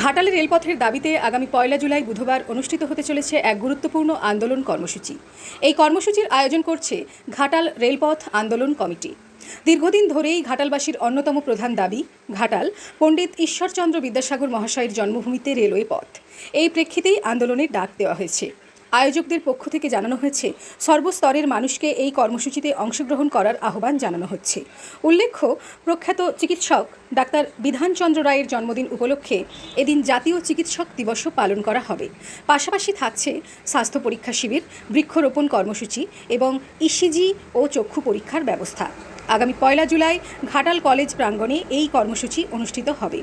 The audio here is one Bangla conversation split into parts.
ঘাটালে রেলপথের দাবিতে আগামী ১ জুলাই বুধবার অনুষ্ঠিত হতে চলেছে এক গুরুত্বপূর্ণ আন্দোলন কর্মসূচি। এই কর্মসূচির আয়োজন করছে ঘাটাল রেলপথ আন্দোলন কমিটি। দীর্ঘদিন ধরেই ঘাটালবাসীর অন্যতম প্রধান দাবি ঘাটাল পণ্ডিত ঈশ্বরচন্দ্র বিদ্যাসাগর মহাশয়ের জন্মভূমিতে রেলওয়ে পথ। এই প্রেক্ষিতেই আন্দোলনের ডাক দেওয়া হয়েছে। আয়োজকদের পক্ষ থেকে জানানো হয়েছে সর্বস্তরের মানুষকে এই কর্মসূচিতে অংশগ্রহণ করার আহ্বান জানানো হচ্ছে। উল্লেখ্য, প্রখ্যাত চিকিৎসক ডাক্তার বিধানচন্দ্র রায়ের জন্মদিন উপলক্ষে এদিন জাতীয় চিকিৎসক দিবসও পালন করা হবে। পাশাপাশি থাকছে স্বাস্থ্য পরীক্ষা শিবির, বৃক্ষরোপণ কর্মসূচি এবং ইসিজি ও চক্ষু পরীক্ষার ব্যবস্থা। আগামী ১ জুলাই ঘাটাল কলেজ প্রাঙ্গণে এই কর্মসূচি অনুষ্ঠিত হবে।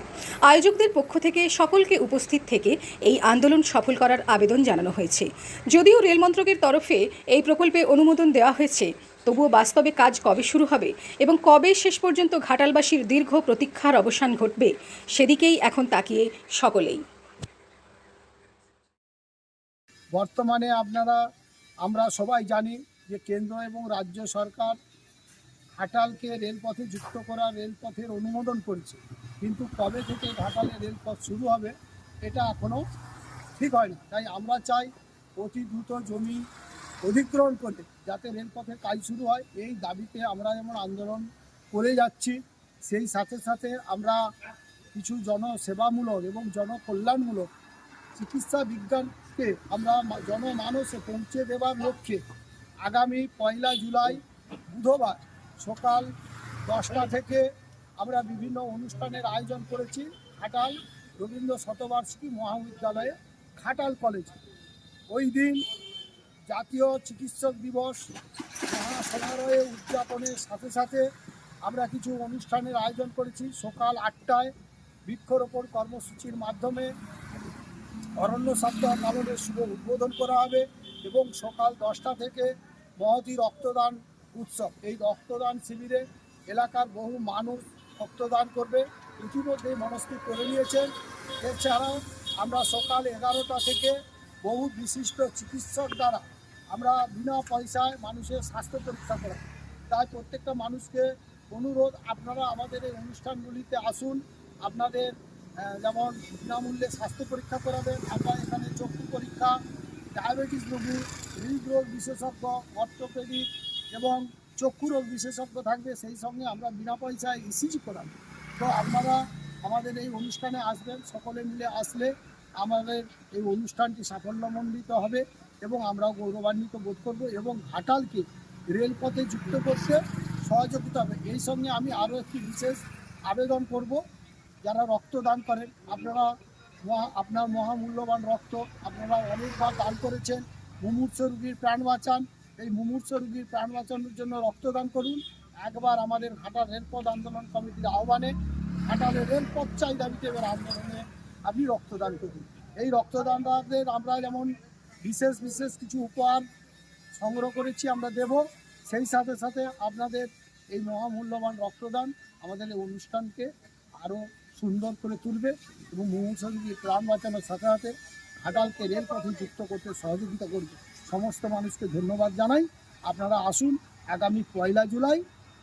আয়োজকদের পক্ষ থেকে সকলকে উপস্থিত থেকে এই আন্দোলন সফল করার আবেদন জানানো হয়েছে। যদিও রেল মন্ত্রকের তরফে এই প্রকল্পে অনুমোদন দেওয়া হয়েছে, তবুও বাস্তবে কাজ কবে শুরু হবে এবং কবে শেষ পর্যন্ত ঘাটালবাসীর দীর্ঘ প্রতীক্ষার অবসান ঘটবে, সেদিকেই এখন তাকিয়ে সকলেই। বর্তমানে আমরা সবাই জানি যে কেন্দ্র এবং রাজ্য সরকার ঘাটালকে রেলপথে যুক্ত করা রেলপথের অনুমোদন করেছে, কিন্তু কবে থেকে ঘাটালে রেলপথ শুরু হবে এটা এখনও ঠিক হয় না। তাই আমরা চাই অতি দ্রুত জমি অধিগ্রহণ করে যাতে রেলপথের কাজ শুরু হয়। এই দাবিতে আমরা যেমন আন্দোলন করে যাচ্ছি, সেই সাথে সাথে আমরা কিছু জনসেবামূলক এবং জনকল্যাণমূলক চিকিৎসা বিজ্ঞানকে আমরা জনমানসে পৌঁছে দেওয়ার লক্ষ্যে আগামী ১ জুলাই বুধবার সকাল 10টা থেকে আমরা বিভিন্ন অনুষ্ঠানের আয়োজন করেছি ঘাটাল রবীন্দ্র শতবার্ষিকী মহাবিদ্যালয়ে ঘাটাল কলেজে। ওই দিন জাতীয় চিকিৎসক দিবস মহাসমারোহে উদযাপনের সাথে সাথে আমরা কিছু অনুষ্ঠানের আয়োজন করেছি। সকাল 8টায় বৃক্ষরোপণ কর্মসূচির মাধ্যমে অরণ্য সপ্তাহ পালনের শুভ উদ্বোধন করা হবে এবং সকাল 10টা থেকে মহতী রক্তদান উৎসব। এই রক্তদান শিবিরে এলাকার বহু মানুষ রক্তদান করবে, ইতিমধ্যেই মনস্থির করে নিয়েছেন। এছাড়াও আমরা সকাল 11টা থেকে বহু বিশিষ্ট চিকিৎসক দ্বারা আমরা বিনা পয়সায় মানুষের স্বাস্থ্য পরীক্ষা করা। তাই প্রত্যেকটা মানুষকে অনুরোধ, আপনারা আমাদের এই অনুষ্ঠানগুলিতে আসুন। আপনাদের যেমন বিনামূল্যে স্বাস্থ্য পরীক্ষা করাবেন। আমরা এখানে চক্ষু পরীক্ষা, ডায়াবেটিস রোগী, হৃদরোগ বিশেষজ্ঞ, অর্থোপেডিক এবং চক্ষু রোগ বিশেষজ্ঞ থাকবে। সেই সঙ্গে আমরা বিনা পয়সায় ইসিজি করাবো। তো আপনারা আমাদের এই অনুষ্ঠানে আসবেন। সকলে মিলে আসলে আমাদের এই অনুষ্ঠানটি সাফল্যমণ্ডিত হবে এবং আমরাও গৌরবান্বিত বোধ করব এবং ঘাটালকে রেলপথে যুক্ত করতে সহযোগিতা হবে। এই সঙ্গে আমি আরও একটি বিশেষ আবেদন করব, যারা রক্তদান করেন, আপনার মহামূল্যবান রক্ত আপনারা অনেকবার দান করেছেন, মুমূর্ষ রোগীর প্রাণ বাঁচান। এই মুমূর্ষ রোগীর প্রাণ বাঁচানোর জন্য রক্তদান করুন। একবার আমাদের ঘাটাল রেলপথ আন্দোলন কমিটির আহ্বানে ঘাটালের রেলপথ চাই দাবিতে এবার আন্দোলনে আপনি রক্তদান করুন। এই রক্তদানদারদের আমরা যেমন বিশেষ বিশেষ কিছু উপহার সংগ্রহ করেছি আমরা দেব, সেই সাথে সাথে আপনাদের এই মহামূল্যবান রক্তদান আমাদের এই অনুষ্ঠানকে আরও সুন্দর করে তুলবে এবং মুমূর্ষ রোগীর প্রাণ বাঁচানোর সাথে সাথে ঘাটালকে রেলপথে যুক্ত করতে সহযোগিতা করবে। সমস্ত মানুষকে ধন্যবাদ জানাই। আপনারা আসুন আগামী ১ জুলাই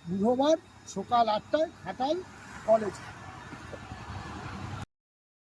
বুধবার সকাল 8টায় ঘাটাল কলেজ।